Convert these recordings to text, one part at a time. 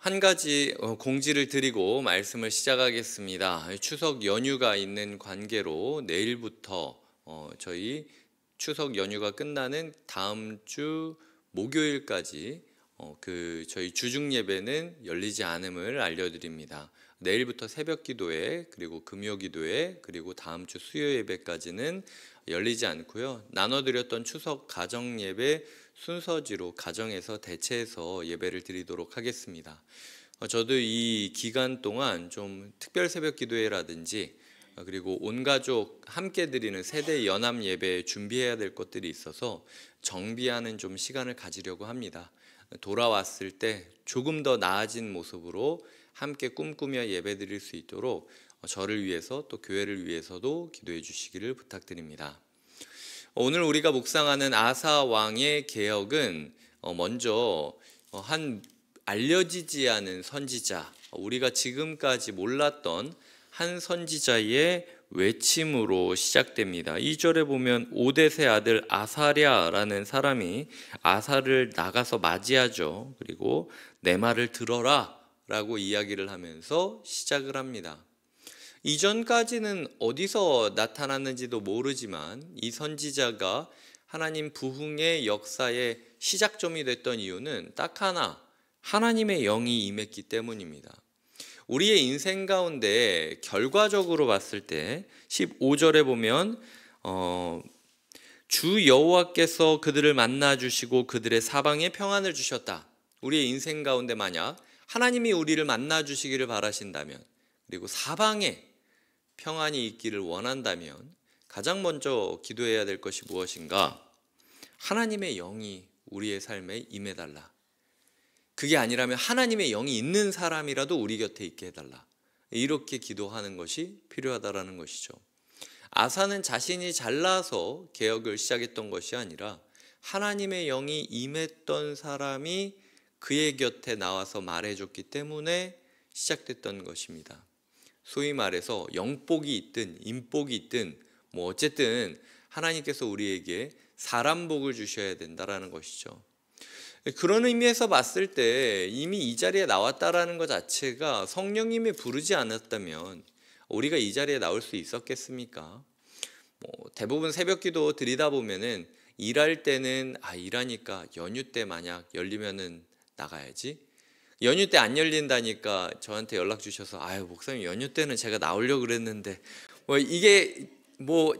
한 가지 공지를 드리고 말씀을 시작하겠습니다. 추석 연휴가 있는 관계로 내일부터 저희 추석 연휴가 끝나는 다음 주 목요일까지 저희 주중 예배는 열리지 않음을 알려드립니다. 내일부터 새벽 기도회, 그리고 금요 기도회, 그리고 다음 주 수요 예배까지는 열리지 않고요. 나눠드렸던 추석 가정 예배 순서지로 가정에서 대체해서 예배를 드리도록 하겠습니다. 저도 이 기간 동안 좀 특별 새벽 기도회라든지 그리고 온 가족 함께 드리는 세대 연합 예배에 준비해야 될 것들이 있어서 정비하는 좀 시간을 가지려고 합니다. 돌아왔을 때 조금 더 나아진 모습으로 함께 꿈꾸며 예배 드릴 수 있도록 저를 위해서 또 교회를 위해서도 기도해 주시기를 부탁드립니다. 오늘 우리가 묵상하는 아사 왕의 개혁은 먼저 한 알려지지 않은 선지자, 우리가 지금까지 몰랐던 한 선지자의 외침으로 시작됩니다. 2절에 보면 오뎃의 아들 아사랴라는 사람이 아사를 나가서 맞이하죠. 그리고 내 말을 들어라 라고 이야기를 하면서 시작을 합니다. 이전까지는 어디서 나타났는지도 모르지만 이 선지자가 하나님 부흥의 역사의 시작점이 됐던 이유는 딱 하나, 하나님의 영이 임했기 때문입니다. 우리의 인생 가운데 결과적으로 봤을 때 15절에 보면 주 여호와께서 그들을 만나 주시고 그들의 사방에 평안을 주셨다. 우리의 인생 가운데 만약 하나님이 우리를 만나 주시기를 바라신다면, 그리고 사방에 평안이 있기를 원한다면 가장 먼저 기도해야 될 것이 무엇인가? 하나님의 영이 우리의 삶에 임해달라. 그게 아니라면 하나님의 영이 있는 사람이라도 우리 곁에 있게 해달라. 이렇게 기도하는 것이 필요하다라는 것이죠. 아사는 자신이 잘나서 개혁을 시작했던 것이 아니라 하나님의 영이 임했던 사람이 그의 곁에 나와서 말해줬기 때문에 시작됐던 것입니다. 소위 말해서 영복이 있든 인복이 있든 어쨌든 하나님께서 우리에게 사람 복을 주셔야 된다라는 것이죠. 그런 의미에서 봤을 때 이미 이 자리에 나왔다라는 것 자체가 성령님이 부르지 않았다면 우리가 이 자리에 나올 수 있었겠습니까? 대부분 새벽 기도 드리다 보면은 일할 때는 일하니까 연휴 때 만약 열리면은 나가야지. 연휴 때 안 열린다니까 저한테 연락 주셔서 목사님 연휴 때는 제가 나오려고 그랬는데 이게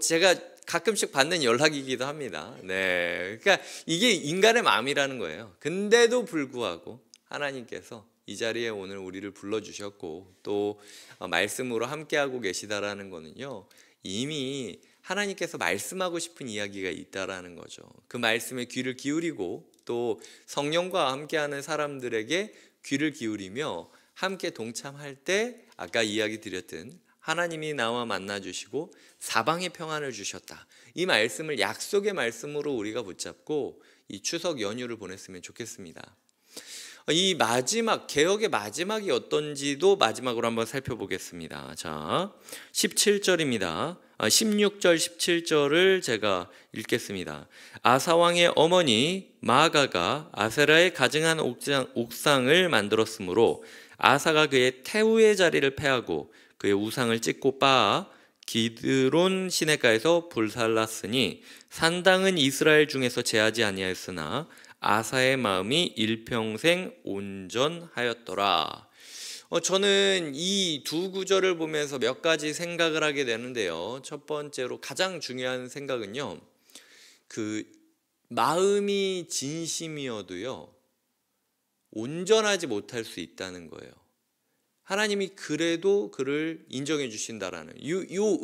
제가 가끔씩 받는 연락이기도 합니다. 네, 그러니까 이게 인간의 마음이라는 거예요. 근데도 불구하고 하나님께서 이 자리에 오늘 우리를 불러주셨고 또 말씀으로 함께하고 계시다라는 거는요, 이미 하나님께서 말씀하고 싶은 이야기가 있다라는 거죠. 그 말씀에 귀를 기울이고 또 성령과 함께하는 사람들에게 귀를 기울이며 함께 동참할 때 아까 이야기 드렸던 하나님이 나와 만나주시고 사방에 평안을 주셨다. 이 말씀을 약속의 말씀으로 우리가 붙잡고 이 추석 연휴를 보냈으면 좋겠습니다. 이 마지막 개혁의 마지막이 어떤지도 마지막으로 한번 살펴보겠습니다. 자, 17절입니다. 16절 17절을 제가 읽겠습니다. 아사왕의 어머니 마아가가 아세라의 가증한 옥상을 만들었으므로 아사가 그의 태우의 자리를 패하고 그의 우상을 찢고 빻아 기드론 시내가에서 불살랐으니 산당은 이스라엘 중에서 제하지 아니하였으나 아사의 마음이 일평생 온전하였더라. 저는 이 두 구절을 보면서 몇 가지 생각을 하게 되는데요. 첫 번째로 가장 중요한 생각은요, 그 마음이 진심이어도요 온전하지 못할 수 있다는 거예요. 하나님이 그래도 그를 인정해 주신다라는 요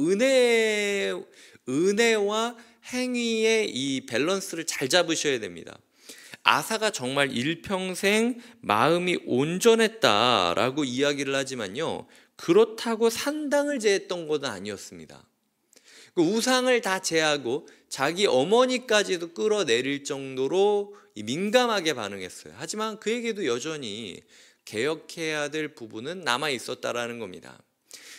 은혜와 행위의 이 밸런스를 잘 잡으셔야 됩니다. 아사가 정말 일평생 마음이 온전했다라고 이야기를 하지만요, 그렇다고 산당을 제했던 것은 아니었습니다. 그 우상을 다 제하고 자기 어머니까지도 끌어내릴 정도로 민감하게 반응했어요. 하지만 그에게도 여전히 개혁해야 될 부분은 남아 있었다라는 겁니다.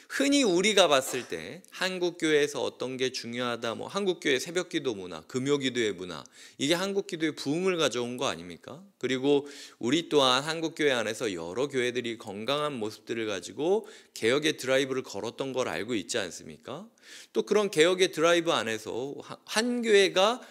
흔히 우리가 봤을 때 한국교회에서 어떤 게 중요하다, 뭐 한국교회 새벽기도 문화, 금요기도의 문화, 이게 한국기도의 부흥을 가져온 거 아닙니까? 그리고 우리 또한 한국교회 안에서 여러 교회들이 건강한 모습들을 가지고 개혁의 드라이브를 걸었던 걸 알고 있지 않습니까? 또 그런 개혁의 드라이브 안에서 한 교회가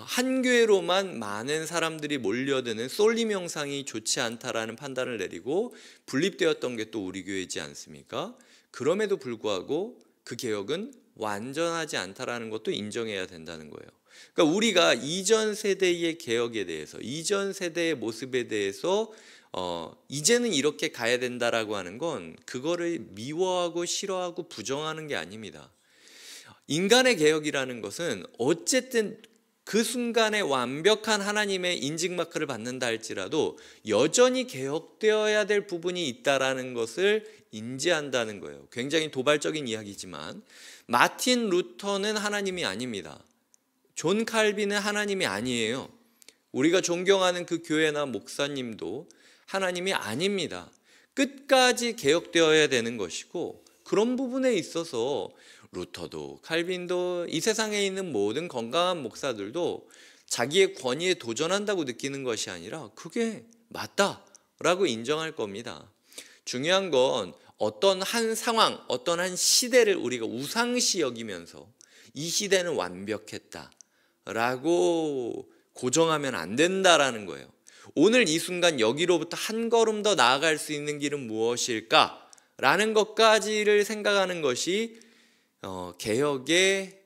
한 교회로만 많은 사람들이 몰려드는 쏠림 형상이 좋지 않다라는 판단을 내리고 분립되었던 게 또 우리 교회이지 않습니까? 그럼에도 불구하고 그 개혁은 완전하지 않다라는 것도 인정해야 된다는 거예요. 그러니까 우리가 이전 세대의 개혁에 대해서, 이전 세대의 모습에 대해서 이제는 이렇게 가야 된다라고 하는 건 그거를 미워하고 싫어하고 부정하는 게 아닙니다. 인간의 개혁이라는 것은 어쨌든 그 순간에 완벽한 하나님의 인증 마크를 받는다 할지라도 여전히 개혁되어야 될 부분이 있다라는 것을 인지한다는 거예요. 굉장히 도발적인 이야기지만 마틴 루터는 하나님이 아닙니다. 존 칼빈은 하나님이 아니에요. 우리가 존경하는 그 교회나 목사님도 하나님이 아닙니다. 끝까지 개혁되어야 되는 것이고, 그런 부분에 있어서 루터도 칼빈도 이 세상에 있는 모든 건강한 목사들도 자기의 권위에 도전한다고 느끼는 것이 아니라 그게 맞다라고 인정할 겁니다. 중요한 건 어떤 한 상황, 어떤 한 시대를 우리가 우상시 여기면서 이 시대는 완벽했다라고 고정하면 안 된다라는 거예요. 오늘 이 순간 여기로부터 한 걸음 더 나아갈 수 있는 길은 무엇일까라는 것까지를 생각하는 것이 개혁의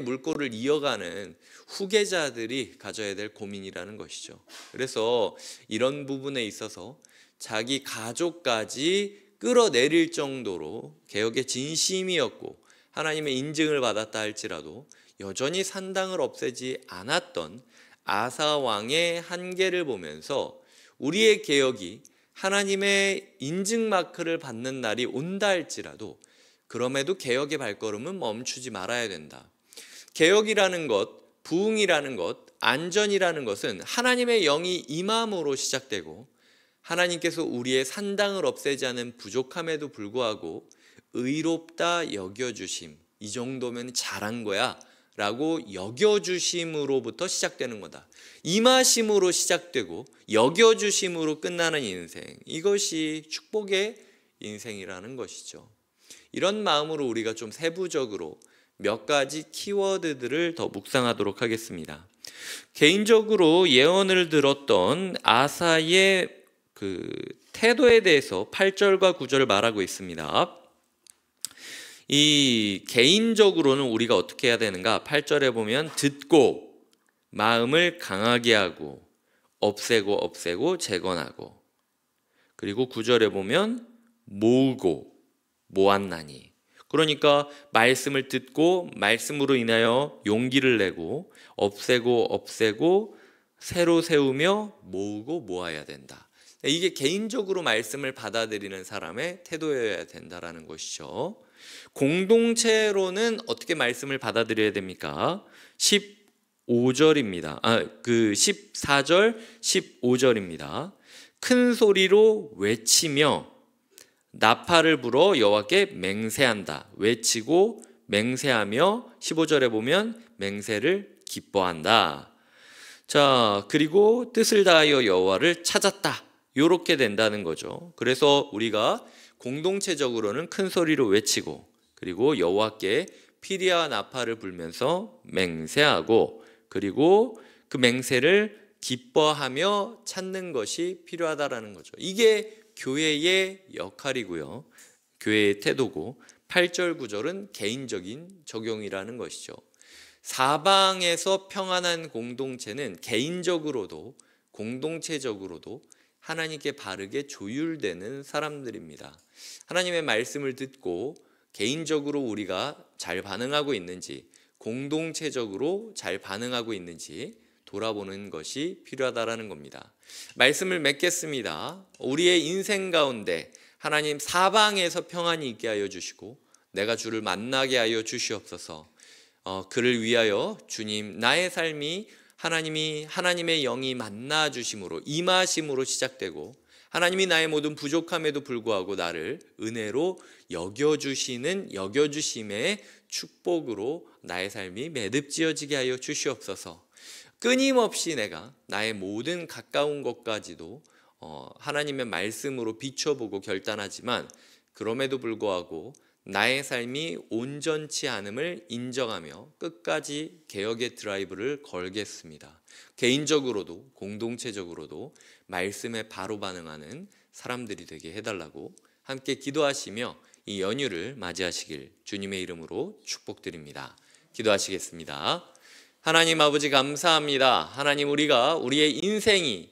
물꼬를 이어가는 후계자들이 가져야 될 고민이라는 것이죠. 그래서 이런 부분에 있어서 자기 가족까지 끌어내릴 정도로 개혁의 진심이었고 하나님의 인증을 받았다 할지라도 여전히 산당을 없애지 않았던 아사 왕의 한계를 보면서 우리의 개혁이 하나님의 인증 마크를 받는 날이 온다 할지라도 그럼에도 개혁의 발걸음은 멈추지 말아야 된다. 개혁이라는 것, 부흥이라는 것, 안전이라는 것은 하나님의 영이 임함으로 시작되고 하나님께서 우리의 산당을 없애지 않은 부족함에도 불구하고 의롭다 여겨주심, 이 정도면 잘한 거야 라고 여겨주심으로부터 시작되는 거다. 임하심으로 시작되고 여겨주심으로 끝나는 인생, 이것이 축복의 인생이라는 것이죠. 이런 마음으로 우리가 좀 세부적으로 몇 가지 키워드들을 더 묵상하도록 하겠습니다. 개인적으로 예언을 들었던 아사의 그 태도에 대해서 8절과 9절을 말하고 있습니다. 이 개인적으로는 우리가 어떻게 해야 되는가? 8절에 보면 듣고 마음을 강하게 하고 없애고 재건하고, 그리고 9절에 보면 모았나니, 그러니까 말씀을 듣고 말씀으로 인하여 용기를 내고 없애고 새로 세우며 모으고 모아야 된다. 이게 개인적으로 말씀을 받아들이는 사람의 태도여야 된다라는 것이죠. 공동체로는 어떻게 말씀을 받아들여야 됩니까? 14절, 15절입니다. 큰 소리로 외치며 나팔을 불어 여호와께 맹세한다. 외치고 맹세하며 15절에 보면 맹세를 기뻐한다. 자, 그리고 뜻을 다하여 여호와를 찾았다. 이렇게 된다는 거죠. 그래서 우리가 공동체적으로는 큰 소리로 외치고, 그리고 여호와께 피리와 나팔을 불면서 맹세하고, 그리고 그 맹세를 기뻐하며 찾는 것이 필요하다라는 거죠. 이게 교회의 역할이고요, 교회의 태도고, 8절 9절은 개인적인 적용이라는 것이죠. 사방에서 평안한 공동체는 개인적으로도 공동체적으로도 하나님께 바르게 조율되는 사람들입니다. 하나님의 말씀을 듣고 개인적으로 우리가 잘 반응하고 있는지, 공동체적으로 잘 반응하고 있는지 돌아보는 것이 필요하다라는 겁니다. 말씀을 맺겠습니다. 우리의 인생 가운데 하나님 사방에서 평안이 있게 하여 주시고 내가 주를 만나게 하여 주시옵소서. 그를 위하여 주님, 나의 삶이 하나님의 영이 만나 주심으로, 임하심으로 시작되고 하나님이 나의 모든 부족함에도 불구하고 나를 은혜로 여겨주심의 축복으로 나의 삶이 매듭지어지게 하여 주시옵소서. 끊임없이 내가 나의 모든 가까운 것까지도 하나님의 말씀으로 비춰보고 결단하지만, 그럼에도 불구하고 나의 삶이 온전치 않음을 인정하며 끝까지 개혁의 드라이브를 걸겠습니다. 개인적으로도 공동체적으로도 말씀에 바로 반응하는 사람들이 되게 해달라고 함께 기도하시며 이 연휴를 맞이하시길 주님의 이름으로 축복드립니다. 기도하시겠습니다. 하나님 아버지 감사합니다. 하나님, 우리의 인생이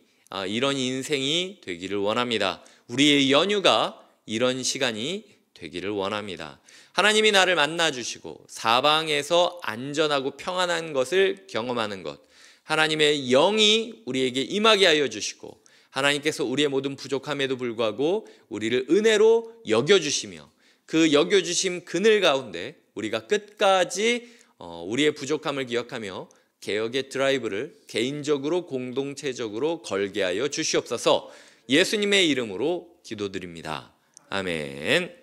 이런 인생이 되기를 원합니다. 우리의 연휴가 이런 시간이 되기를 원합니다. 하나님이 나를 만나주시고 사방에서 안전하고 평안한 것을 경험하는 것, 하나님의 영이 우리에게 임하게 하여 주시고, 하나님께서 우리의 모든 부족함에도 불구하고 우리를 은혜로 여겨주시며, 그 여겨주심 그늘 가운데 우리가 끝까지 우리의 부족함을 기억하며 개혁의 드라이브를 개인적으로 공동체적으로 걸게 하여 주시옵소서. 예수님의 이름으로 기도드립니다. 아멘.